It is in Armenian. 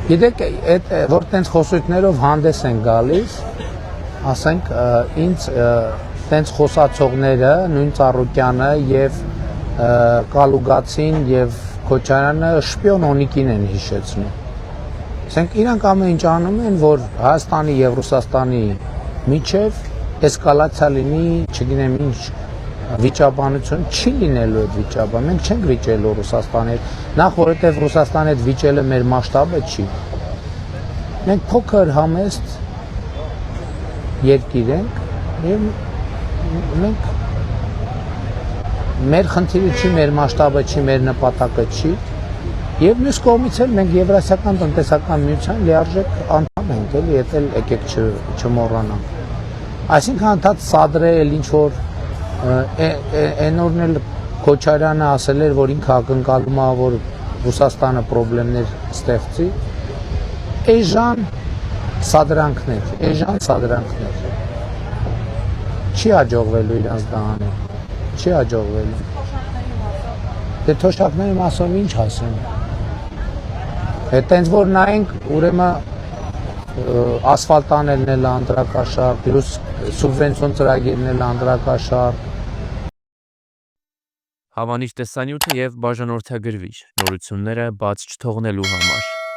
Գիտեք, այդ որ տենց խոսույթներով հանդես են գալիս, ասենք ինձ տենց խոսացողները, նույն Ծառուկյանը եւ Կալուգացին եւ Քոչարյանը շպիոն Օնիկին են հիշեցնում։ Ասենք իրանք ամեն ինչ անում են, որ Հայաստանի եւ Ռուսաստանի միջև էսկալացիա լինի, չգիտեմ ինչ վիճաբանություն չի լինելու այդ վիճաբան։ Մենք չենք վիճելու Ռուսաստանի հետ, նախ որովհետեւ Ռուսաստանի հետ վիճելը մեր մասշտաբը չի։ Մենք փոքր համեստ երկիր ենք եւ մենք մեր խնդիրը չի, մեր մասշտաբը չի, մեր նպատակը չի եւ մյուս կողմից էլ մենք Եվրասիական տնտեսական միության լիարժեք անդամ ենք, էլի, դա էլ եկեք չմոռանանք։ Այսինքն ընդհանուր սադրել ինչ որ այն օրն էլ Քոչարյանը ասել էր, որ ինքը ակնկալում է, որ Ռուսաստանը խնդիրներ ստեղծի, էժան սադրանքներ չի հաջողվելու իրանց դա անել, չի հաջողվելու։ Դե թոշակների մասով ինչ ասեմ։ Այդտենց որ նայենք, ուրեմն ասֆալտ անելն էլ անդրակաշար, պլյուս սուբվենցիոն ծրագիրն էլ անդրակաշար։ Հավանիչ տեսանյութը եւ բաժանորդագրվիչ նորությունները բաց չթողնելու համար։